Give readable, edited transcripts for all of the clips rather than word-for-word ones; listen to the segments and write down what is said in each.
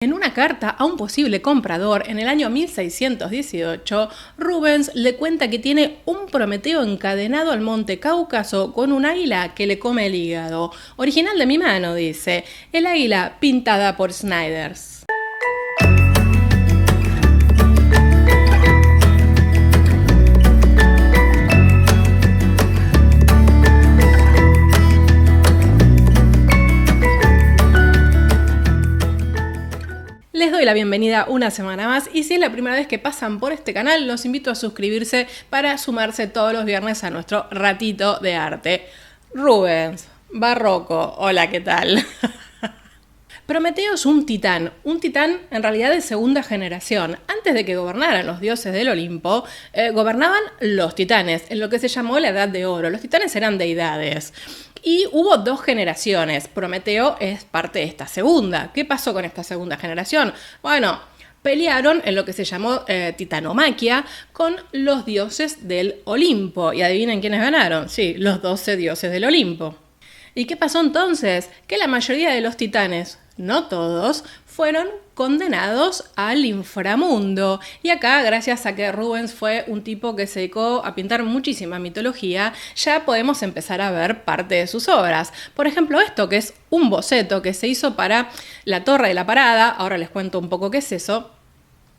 En una carta a un posible comprador en el año 1618, Rubens le cuenta que tiene un Prometeo encadenado al monte Cáucaso con un águila que le come el hígado. Original de mi mano, dice. El águila pintada por Snyders. Les doy la bienvenida una semana más y si es la primera vez que pasan por este canal, los invito a suscribirse para sumarse todos los viernes a nuestro ratito de arte. Rubens, barroco, hola, ¿qué tal? Prometeo es un titán en realidad de segunda generación. Antes de que gobernaran los dioses del Olimpo, gobernaban los titanes, en lo que se llamó la Edad de Oro. Los titanes eran deidades. Y hubo dos generaciones. Prometeo es parte de esta segunda. ¿Qué pasó con esta segunda generación? Bueno, pelearon en lo que se llamó titanomaquia con los dioses del Olimpo. ¿Y adivinen quiénes ganaron? Sí, los 12 dioses del Olimpo. ¿Y qué pasó entonces? Que la mayoría de los titanes, no todos, fueron condenados al inframundo. Y acá, gracias a que Rubens fue un tipo que se dedicó a pintar muchísima mitología, ya podemos empezar a ver parte de sus obras. Por ejemplo, esto que es un boceto que se hizo para la Torre de la Parada, ahora les cuento un poco qué es eso,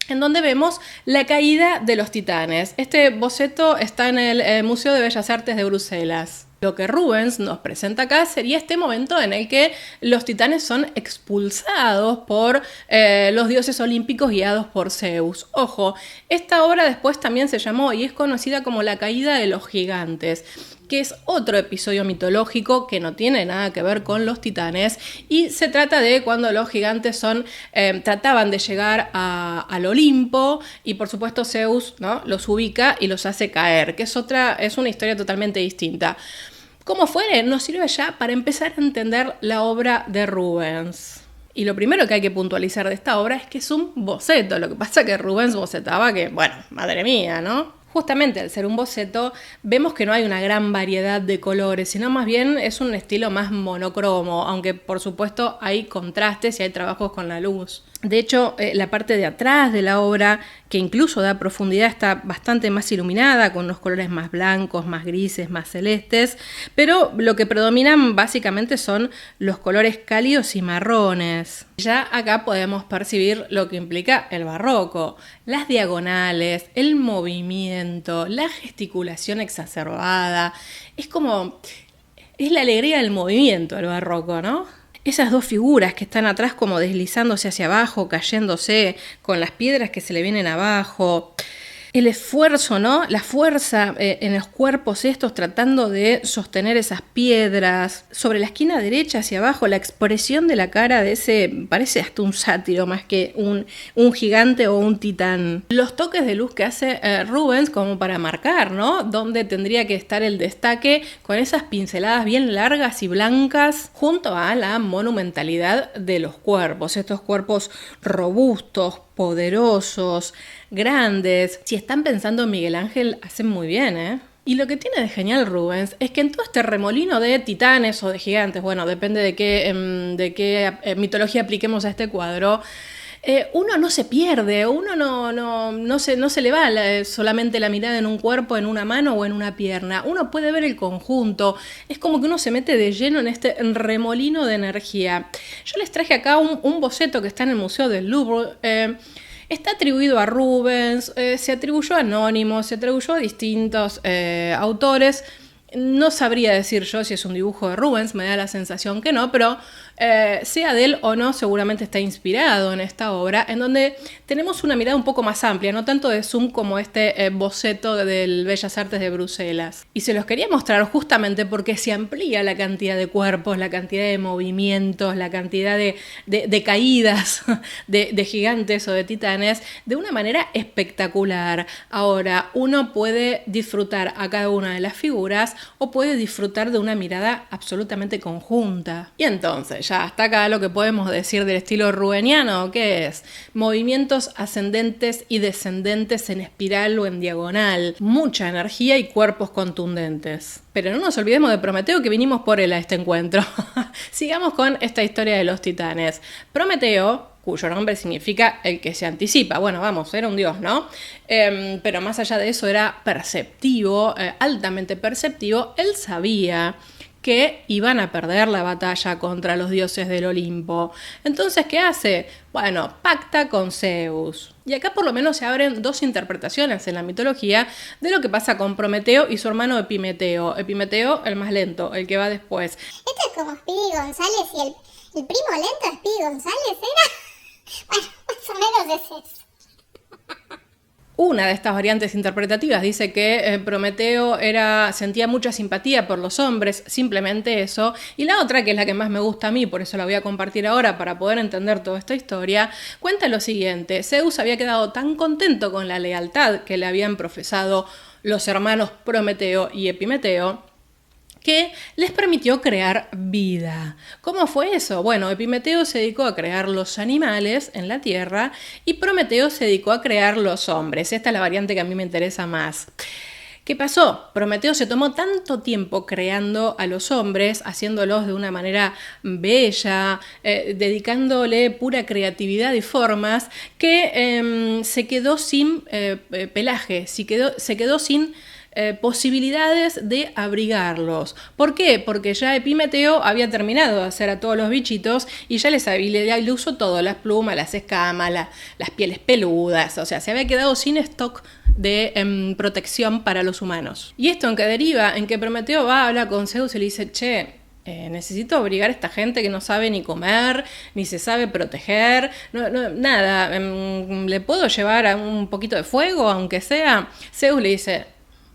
en donde vemos la caída de los titanes. Este boceto está en el Museo de Bellas Artes de Bruselas. Lo que Rubens nos presenta acá sería este momento en el que los titanes son expulsados por los dioses olímpicos guiados por Zeus. Ojo, esta obra después también se llamó y es conocida como la caída de los gigantes, que es otro episodio mitológico que no tiene nada que ver con los titanes y se trata de cuando los gigantes trataban de llegar al Olimpo y por supuesto Zeus, ¿no?, los ubica y los hace caer, que es una historia totalmente distinta. Como fuere, nos sirve ya para empezar a entender la obra de Rubens. Y lo primero que hay que puntualizar de esta obra es que es un boceto. Lo que pasa es que Rubens bocetaba que, bueno, madre mía, ¿no? Justamente al ser un boceto, vemos que no hay una gran variedad de colores, sino más bien es un estilo más monocromo, aunque por supuesto hay contrastes y hay trabajos con la luz. De hecho, la parte de atrás de la obra, que incluso da profundidad, está bastante más iluminada, con unos colores más blancos, más grises, más celestes, pero lo que predominan básicamente son los colores cálidos y marrones. Ya acá podemos percibir lo que implica el barroco, las diagonales, el movimiento, la gesticulación exacerbada. Es la alegría del movimiento el barroco, ¿no? Esas dos figuras que están atrás como deslizándose hacia abajo, cayéndose con las piedras que se le vienen abajo. El esfuerzo, ¿no? La fuerza en los cuerpos estos tratando de sostener esas piedras. Sobre la esquina derecha hacia abajo, la expresión de la cara de ese, parece hasta un sátiro más que un gigante o un titán. Los toques de luz que hace Rubens como para marcar, ¿no?, dónde tendría que estar el destaque con esas pinceladas bien largas y blancas junto a la monumentalidad de los cuerpos. Estos cuerpos robustos, poderosos, grandes. Si están pensando en Miguel Ángel, hacen muy bien, ¿eh? Y lo que tiene de genial Rubens es que en todo este remolino de titanes o de gigantes, bueno, depende de qué mitología apliquemos a este cuadro, uno no se pierde, uno no se le va solamente la mirada en un cuerpo, en una mano o en una pierna. Uno puede ver el conjunto. Es como que uno se mete de lleno en este remolino de energía. Yo les traje acá un boceto que está en el Museo del Louvre. Está atribuido a Rubens, se atribuyó a anónimos, se atribuyó a distintos autores. No sabría decir yo si es un dibujo de Rubens, me da la sensación que no, pero sea de él o no, seguramente está inspirado en esta obra, en donde tenemos una mirada un poco más amplia, no tanto de zoom como este boceto del Bellas Artes de Bruselas. Y se los quería mostrar justamente porque se amplía la cantidad de cuerpos, la cantidad de movimientos, la cantidad de caídas de gigantes o de titanes de una manera espectacular. Ahora, uno puede disfrutar a cada una de las figuras o puede disfrutar de una mirada absolutamente conjunta. Y entonces, ya hasta acá lo que podemos decir del estilo rubeniano, que es movimientos ascendentes y descendentes en espiral o en diagonal, mucha energía y cuerpos contundentes. Pero no nos olvidemos de Prometeo, que vinimos por él a este encuentro. Sigamos con esta historia de los titanes. Prometeo, cuyo nombre significa el que se anticipa. Bueno, vamos, era un dios, ¿no? Pero más allá de eso era perceptivo, altamente perceptivo. Él sabía que iban a perder la batalla contra los dioses del Olimpo. Entonces, ¿qué hace? Bueno, pacta con Zeus. Y acá por lo menos se abren dos interpretaciones en la mitología de lo que pasa con Prometeo y su hermano Epimeteo. Epimeteo, el más lento, el que va después. Esto es como Speedy González y el primo lento de Speedy González, ¿era? Bueno, más o menos es eso. Una de estas variantes interpretativas dice que Prometeo sentía mucha simpatía por los hombres, simplemente eso. Y la otra, que es la que más me gusta a mí, por eso la voy a compartir ahora para poder entender toda esta historia, cuenta lo siguiente. Zeus había quedado tan contento con la lealtad que le habían profesado los hermanos Prometeo y Epimeteo, que les permitió crear vida. ¿Cómo fue eso? Bueno, Epimeteo se dedicó a crear los animales en la tierra y Prometeo se dedicó a crear los hombres. Esta es la variante que a mí me interesa más. ¿Qué pasó? Prometeo se tomó tanto tiempo creando a los hombres, haciéndolos de una manera bella, dedicándole pura creatividad y formas, que se quedó sin pelaje, se quedó sin posibilidades de abrigarlos. ¿Por qué? Porque ya Epimeteo había terminado de hacer a todos los bichitos y ya le usó todo, las plumas, las escamas, las pieles peludas, o sea, se había quedado sin stock de protección para los humanos. Y esto en que deriva en que Prometeo va a hablar con Zeus y le dice, che, necesito abrigar a esta gente que no sabe ni comer, ni se sabe proteger, nada, ¿le puedo llevar a un poquito de fuego, aunque sea? Zeus le dice,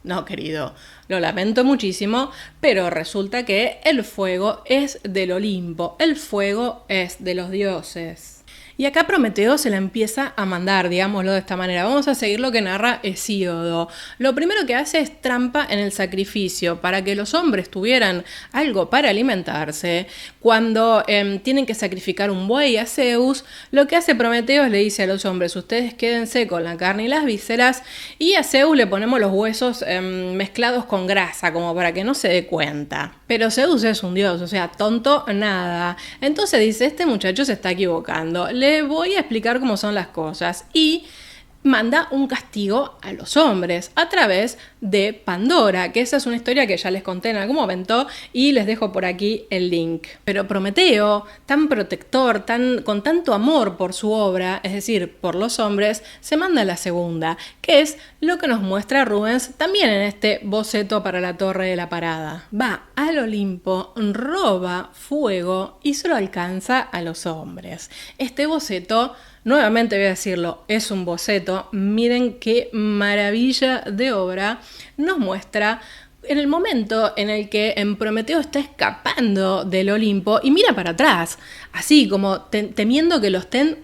no, querido, lo lamento muchísimo, pero resulta que el fuego es del Olimpo, el fuego es de los dioses. Y acá Prometeo se la empieza a mandar, digámoslo de esta manera. Vamos a seguir lo que narra Hesíodo. Lo primero que hace es trampa en el sacrificio. Para que los hombres tuvieran algo para alimentarse, cuando tienen que sacrificar un buey a Zeus, lo que hace Prometeo es le dice a los hombres, ustedes quédense con la carne y las vísceras, y a Zeus le ponemos los huesos mezclados con grasa, como para que no se dé cuenta. Pero Zeus es un dios, o sea, tonto nada. Entonces dice, este muchacho se está equivocando. Le voy a explicar cómo son las cosas. Y manda un castigo a los hombres a través de Pandora, que esa es una historia que ya les conté en algún momento y les dejo por aquí el link. Pero Prometeo, tan protector, con tanto amor por su obra, es decir, por los hombres, se manda la segunda, que es lo que nos muestra Rubens también en este boceto para la Torre de la Parada. Va al Olimpo, roba fuego y solo alcanza a los hombres. Este boceto, nuevamente voy a decirlo, es un boceto. Miren qué maravilla de obra. Nos muestra en el momento en el que Prometeo está escapando del Olimpo y mira para atrás, así como temiendo que lo estén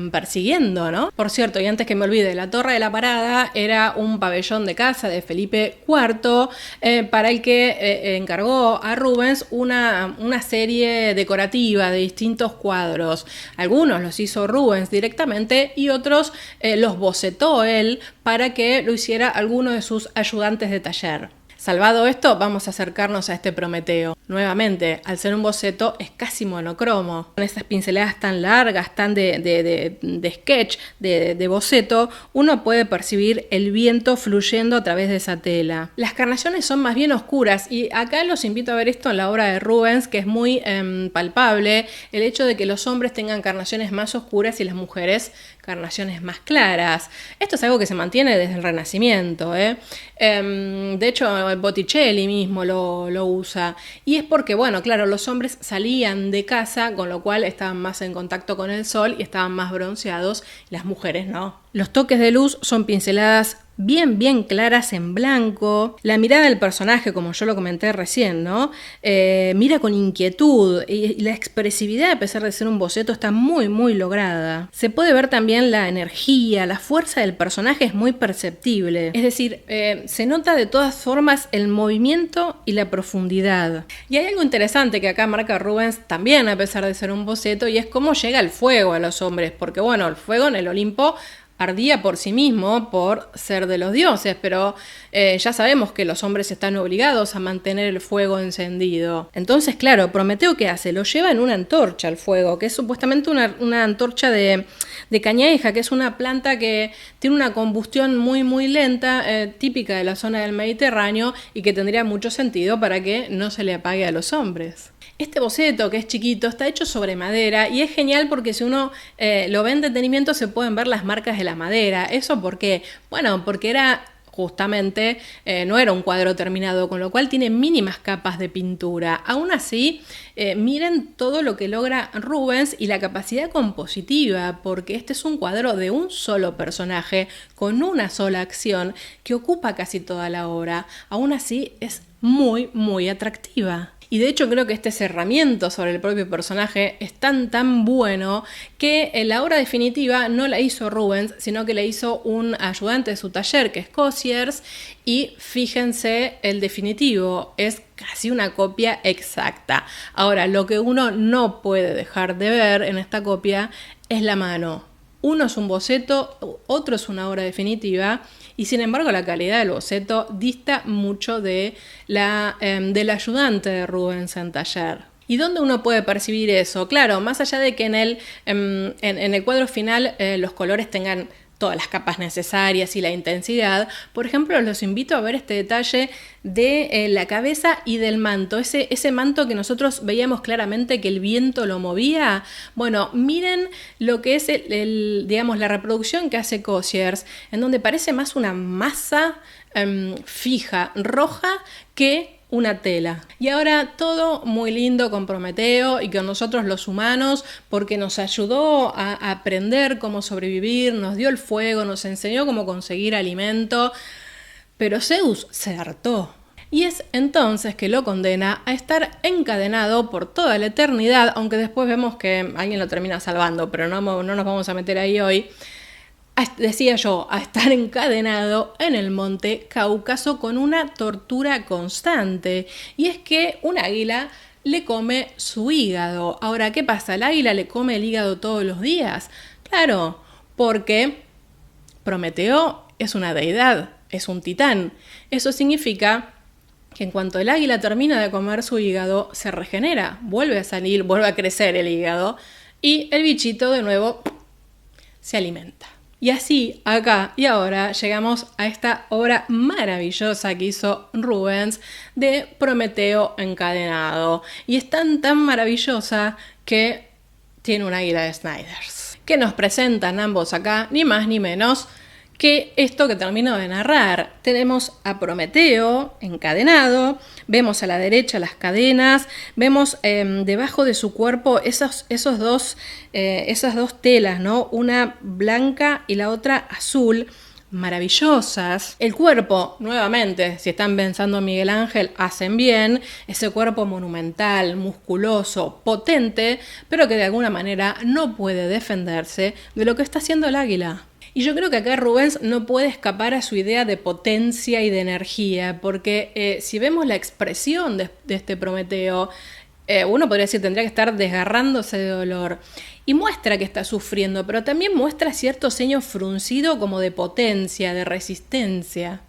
persiguiendo, ¿no? Por cierto, y antes que me olvide, la Torre de la Parada era un pabellón de casa de Felipe IV para el que encargó a Rubens una serie decorativa de distintos cuadros. Algunos los hizo Rubens directamente y otros los bocetó él para que lo hiciera alguno de sus ayudantes de taller. Salvado esto, vamos a acercarnos a este Prometeo. Nuevamente, al ser un boceto, es casi monocromo. Con esas pinceladas tan largas, tan de sketch, de boceto, uno puede percibir el viento fluyendo a través de esa tela. Las carnaciones son más bien oscuras y acá los invito a ver esto en la obra de Rubens, que es muy palpable el hecho de que los hombres tengan carnaciones más oscuras y las mujeres carnaciones más claras. Esto es algo que se mantiene desde el Renacimiento, De hecho, Botticelli mismo lo usa. Y es porque, bueno, claro, los hombres salían de casa, con lo cual estaban más en contacto con el sol y estaban más bronceados, las mujeres no. Los toques de luz son pinceladas bien claras en blanco. La mirada del personaje, como yo lo comenté recién, ¿no? Mira con inquietud y la expresividad, a pesar de ser un boceto, está muy lograda. Se puede ver también la energía, la fuerza del personaje es muy perceptible. Es decir, se nota de todas formas el movimiento y la profundidad. Y hay algo interesante que acá marca Rubens también, a pesar de ser un boceto, y es cómo llega el fuego a los hombres, porque bueno, el fuego en el Olimpo ardía por sí mismo, por ser de los dioses, pero ya sabemos que los hombres están obligados a mantener el fuego encendido. Entonces, claro, Prometeo, ¿qué hace? Lo lleva en una antorcha al fuego, que es supuestamente una antorcha de cañaheja, que es una planta que tiene una combustión muy lenta, típica de la zona del Mediterráneo, y que tendría mucho sentido para que no se le apague a los hombres. Este boceto, que es chiquito, está hecho sobre madera y es genial porque si uno lo ve en detenimiento se pueden ver las marcas de la madera. ¿Eso por qué? Bueno, porque era justamente, no era un cuadro terminado, con lo cual tiene mínimas capas de pintura. Aún así, miren todo lo que logra Rubens y la capacidad compositiva, porque este es un cuadro de un solo personaje, con una sola acción, que ocupa casi toda la obra. Aún así, es muy atractiva. Y de hecho creo que este cerramiento sobre el propio personaje es tan bueno que la obra definitiva no la hizo Rubens, sino que la hizo un ayudante de su taller, que es Cossiers, y fíjense el definitivo, es casi una copia exacta. Ahora, lo que uno no puede dejar de ver en esta copia es la mano. Uno es un boceto, otro es una obra definitiva, y sin embargo la calidad del boceto dista mucho del ayudante de Rubens en taller. ¿Y dónde uno puede percibir eso? Claro, más allá de que en el cuadro final los colores tengan todas las capas necesarias y la intensidad. Por ejemplo, los invito a ver este detalle de la cabeza y del manto, ese manto que nosotros veíamos claramente que el viento lo movía. Bueno, miren lo que es digamos, la reproducción que hace Cossiers, en donde parece más una masa fija, roja, que una tela. Y ahora todo muy lindo con Prometeo y con nosotros los humanos, porque nos ayudó a aprender cómo sobrevivir, nos dio el fuego, nos enseñó cómo conseguir alimento, pero Zeus se hartó. Y es entonces que lo condena a estar encadenado por toda la eternidad, aunque después vemos que alguien lo termina salvando, pero no nos vamos a meter ahí hoy. Decía yo, a estar encadenado en el monte Cáucaso con una tortura constante. Y es que un águila le come su hígado. Ahora, ¿qué pasa? ¿El águila le come el hígado todos los días? Claro, porque Prometeo es una deidad, es un titán. Eso significa que en cuanto el águila termina de comer su hígado, se regenera, vuelve a salir, vuelve a crecer el hígado y el bichito de nuevo se alimenta. Y así, acá y ahora, llegamos a esta obra maravillosa que hizo Rubens de Prometeo encadenado. Y es tan maravillosa que tiene un águila de Snyders, que nos presentan ambos acá, ni más ni menos que esto que termino de narrar. Tenemos a Prometeo encadenado, vemos a la derecha las cadenas, vemos debajo de su cuerpo esas dos telas, ¿no? Una blanca y la otra azul, maravillosas. El cuerpo, nuevamente, si están pensando en Miguel Ángel, hacen bien, ese cuerpo monumental, musculoso, potente, pero que de alguna manera no puede defenderse de lo que está haciendo el águila. Y yo creo que acá Rubens no puede escapar a su idea de potencia y de energía, porque si vemos la expresión de este Prometeo, uno podría decir tendría que estar desgarrándose de dolor. Y muestra que está sufriendo, pero también muestra cierto ceño fruncido como de potencia, de resistencia.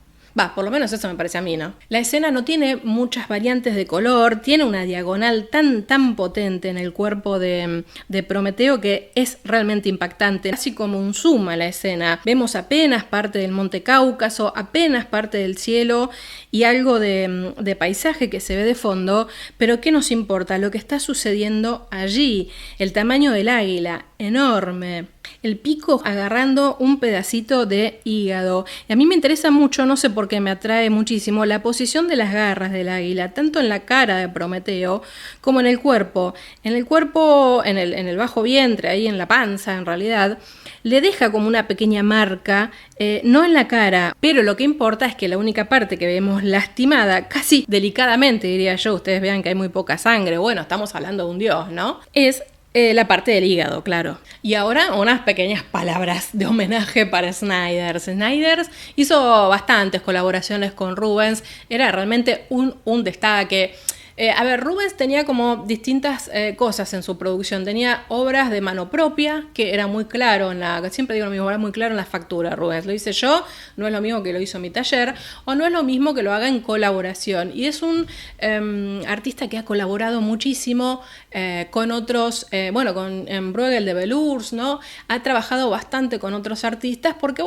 Por lo menos eso me parece a mí, ¿no? La escena no tiene muchas variantes de color, tiene una diagonal tan potente en el cuerpo de Prometeo que es realmente impactante, casi como un zoom a la escena. Vemos apenas parte del monte Cáucaso, apenas parte del cielo y algo de paisaje que se ve de fondo, pero ¿qué nos importa? Lo que está sucediendo allí, el tamaño del águila. enorme. El pico agarrando un pedacito de hígado. Y a mí me interesa mucho, no sé por qué me atrae muchísimo, la posición de las garras del águila, tanto en la cara de Prometeo como en el cuerpo. En el cuerpo, en el bajo vientre, ahí en la panza en realidad, le deja como una pequeña marca, no en la cara, pero lo que importa es que la única parte que vemos lastimada, casi delicadamente diría yo, ustedes vean que hay muy poca sangre, bueno, estamos hablando de un dios, ¿no? Es la parte del hígado, claro. Y ahora unas pequeñas palabras de homenaje para Snyders. Snyders hizo bastantes colaboraciones con Rubens, era realmente un destaque. Rubens tenía como distintas cosas en su producción. Tenía obras de mano propia, que era muy claro, siempre digo lo mismo, era muy claro en la factura. Rubens lo hice yo, no es lo mismo que lo hizo mi taller, o no es lo mismo que lo haga en colaboración. Y es un artista que ha colaborado muchísimo con otros, con Bruegel de Belurs, ¿no? Ha trabajado bastante con otros artistas porque,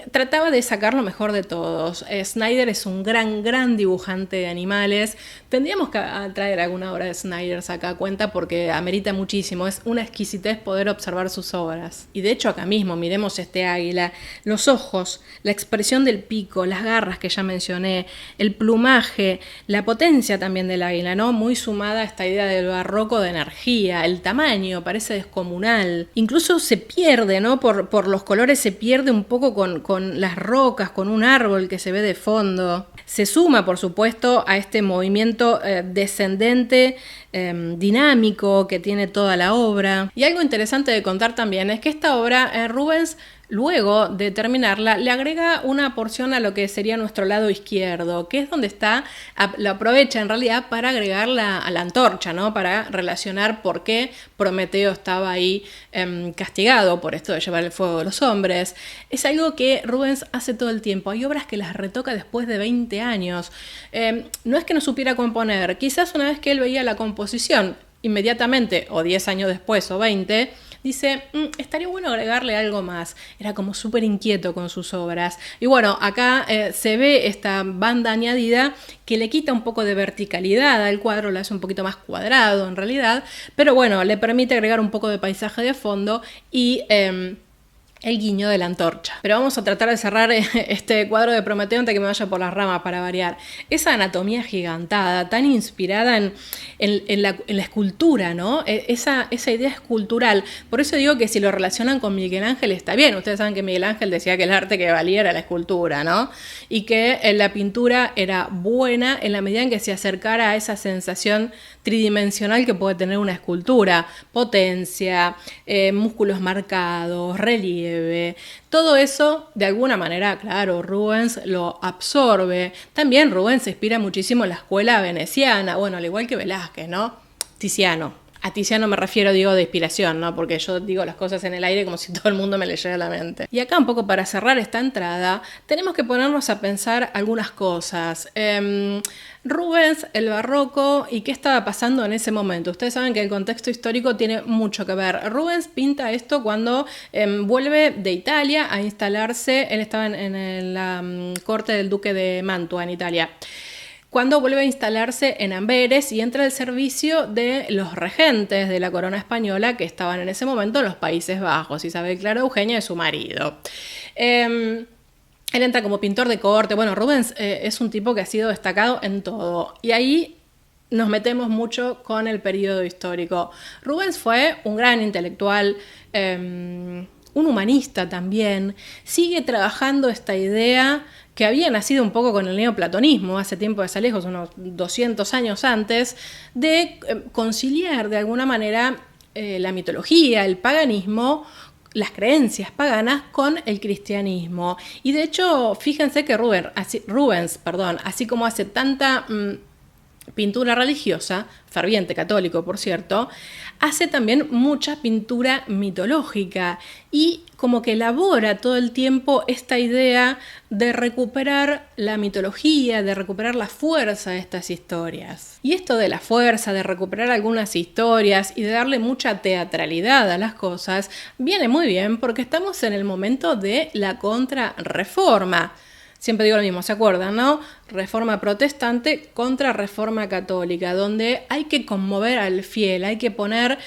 trataba de sacar lo mejor de todos. Snyder es un gran dibujante de animales. Tendríamos que traer alguna obra de Snyder acá a cuenta porque amerita muchísimo. Es una exquisitez poder observar sus obras. Y de hecho acá mismo miremos este águila, los ojos, la expresión del pico, las garras que ya mencioné, el plumaje, la potencia también del águila, ¿no? Muy sumada a esta idea del barroco de energía, el tamaño parece descomunal. Incluso se pierde, ¿no? Por los colores se pierde un poco con las rocas, con un árbol que se ve de fondo. Se suma, por supuesto, a este movimiento descendente, dinámico que tiene toda la obra. Y algo interesante de contar también es que esta obra, Rubens, luego de terminarla, le agrega una porción a lo que sería nuestro lado izquierdo, que es donde está, lo aprovecha en realidad para agregarla a la antorcha, ¿no? Para relacionar por qué Prometeo estaba ahí castigado por esto de llevar el fuego de los hombres. Es algo que Rubens hace todo el tiempo. Hay obras que las retoca después de 20 años. No es que no supiera componer, quizás una vez que él veía la composición, inmediatamente, o 10 años después, o 20, dice, estaría bueno agregarle algo más. Era como súper inquieto con sus obras. Y bueno, acá se ve esta banda añadida que le quita un poco de verticalidad al cuadro, lo hace un poquito más cuadrado en realidad, pero bueno, le permite agregar un poco de paisaje de fondo y el guiño de la antorcha. Pero vamos a tratar de cerrar este cuadro de Prometeo antes que me vaya por las ramas para variar. Esa anatomía gigantada, tan inspirada en la escultura, ¿no? Esa idea escultural. Por eso digo que si lo relacionan con Miguel Ángel está bien. Ustedes saben que Miguel Ángel decía que el arte que valía era la escultura, ¿no? Y que la pintura era buena en la medida en que se acercara a esa sensación tridimensional que puede tener una escultura. Potencia, músculos marcados, relieve. Todo eso, de alguna manera, claro, Rubens lo absorbe. También Rubens se inspira muchísimo en la escuela veneciana, bueno, al igual que Velázquez, ¿no? Tiziano. A Tiziano me refiero, digo, de inspiración, ¿no? Porque yo digo las cosas en el aire como si todo el mundo me leyera la mente. Y acá un poco para cerrar esta entrada, tenemos que ponernos a pensar algunas cosas. Rubens, el barroco y qué estaba pasando en ese momento. Ustedes saben que el contexto histórico tiene mucho que ver. Rubens pinta esto cuando vuelve de Italia a instalarse. Él estaba en la corte del duque de Mantua en Italia. Cuando vuelve a instalarse en Amberes y entra al servicio de los regentes de la corona española que estaban en ese momento en los Países Bajos, Isabel Clara Eugenia y su marido. Él entra como pintor de corte. Bueno, Rubens es un tipo que ha sido destacado en todo. Y ahí nos metemos mucho con el periodo histórico. Rubens fue un gran intelectual, un humanista también. Sigue trabajando esta idea que había nacido un poco con el neoplatonismo, hace tiempo de lejos, unos 200 años antes, de conciliar de alguna manera la mitología, el paganismo, las creencias paganas con el cristianismo. Y de hecho, fíjense que Rubens, así como hace tanta pintura religiosa, ferviente católico por cierto, hace también mucha pintura mitológica y como que elabora todo el tiempo esta idea de recuperar la mitología, de recuperar la fuerza de estas historias. Y esto de la fuerza, de recuperar algunas historias y de darle mucha teatralidad a las cosas, viene muy bien porque estamos en el momento de la Contrarreforma. Siempre digo lo mismo, ¿se acuerdan, no? Reforma protestante contra Reforma católica, donde hay que conmover al fiel, hay que poner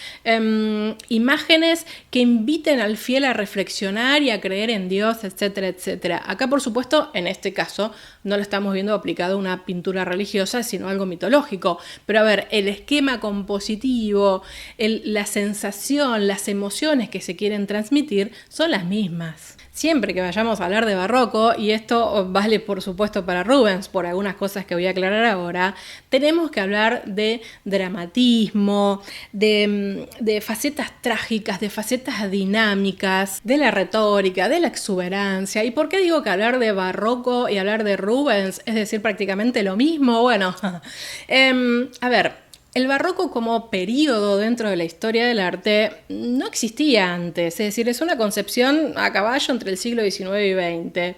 imágenes que inviten al fiel a reflexionar y a creer en Dios, etcétera, etcétera. Acá, por supuesto, en este caso, no lo estamos viendo aplicado a una pintura religiosa, sino algo mitológico. Pero a ver, el esquema compositivo, la sensación, las emociones que se quieren transmitir son las mismas. Siempre que vayamos a hablar de barroco, y esto vale por supuesto para Rubens, por algunas cosas que voy a aclarar ahora, tenemos que hablar de dramatismo, de facetas trágicas, de facetas dinámicas, de la retórica, de la exuberancia. ¿Y por qué digo que hablar de barroco y hablar de Rubens es decir prácticamente lo mismo? Bueno, a ver, el barroco como período dentro de la historia del arte no existía antes, es decir, es una concepción a caballo entre el siglo XIX y XX.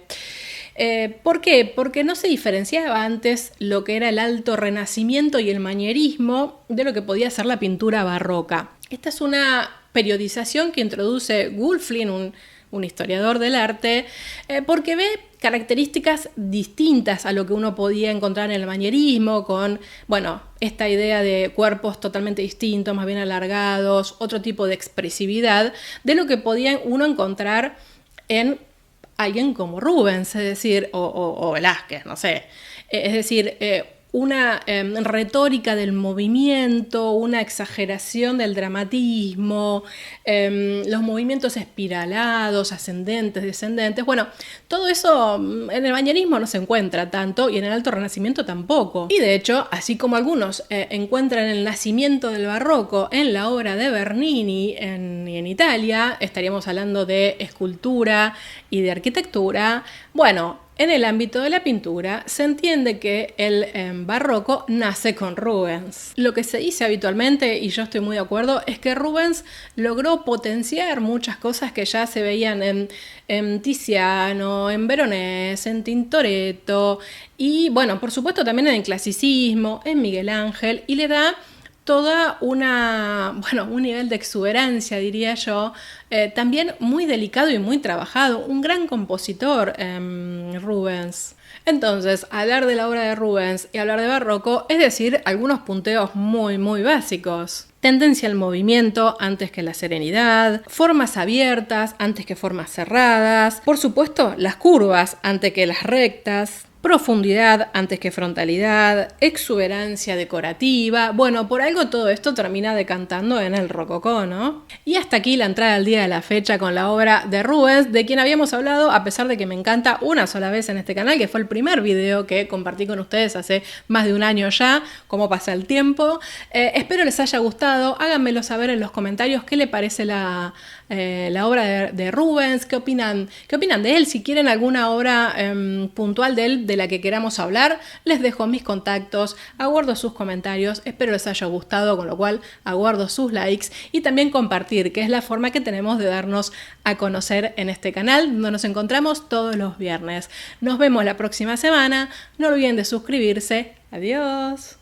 ¿Por qué? Porque no se diferenciaba antes lo que era el alto renacimiento y el manierismo de lo que podía ser la pintura barroca. Esta es una periodización que introduce Gülflin, un historiador del arte, porque ve características distintas a lo que uno podía encontrar en el manierismo, con, bueno, esta idea de cuerpos totalmente distintos, más bien alargados, otro tipo de expresividad, de lo que podía uno encontrar en alguien como Rubens, es decir, o Velázquez, no sé. Es decir, una retórica del movimiento, una exageración del dramatismo, los movimientos espiralados, ascendentes, descendentes. Bueno, todo eso en el manierismo no se encuentra tanto y en el Alto Renacimiento tampoco. Y de hecho, así como algunos encuentran el nacimiento del barroco en la obra de Bernini en Italia, estaríamos hablando de escultura y de arquitectura, bueno, en el ámbito de la pintura se entiende que el barroco nace con Rubens. Lo que se dice habitualmente, y yo estoy muy de acuerdo, es que Rubens logró potenciar muchas cosas que ya se veían en Tiziano, en Veronese, en Tintoretto y, bueno, por supuesto también en el clasicismo, en Miguel Ángel, y le da toda un nivel de exuberancia, diría yo, también muy delicado y muy trabajado, un gran compositor, Rubens. Entonces, hablar de la obra de Rubens y hablar de barroco es decir algunos punteos muy, muy básicos. Tendencia al movimiento antes que la serenidad, formas abiertas antes que formas cerradas, por supuesto las curvas antes que las rectas, profundidad antes que frontalidad, exuberancia decorativa. Bueno, por algo todo esto termina decantando en el rococó, ¿no? Y hasta aquí la entrada al día de la fecha con la obra de Rubens, de quien habíamos hablado, a pesar de que me encanta, una sola vez en este canal, que fue el primer video que compartí con ustedes hace más de un año ya, cómo pasa el tiempo. Espero les haya gustado, háganmelo saber en los comentarios qué le parece la obra de Rubens, qué opinan de él, si quieren alguna obra puntual de él, de la que queramos hablar, les dejo mis contactos, aguardo sus comentarios, espero les haya gustado, con lo cual aguardo sus likes y también compartir, que es la forma que tenemos de darnos a conocer en este canal, donde nos encontramos todos los viernes. Nos vemos la próxima semana, no olviden de suscribirse, adiós.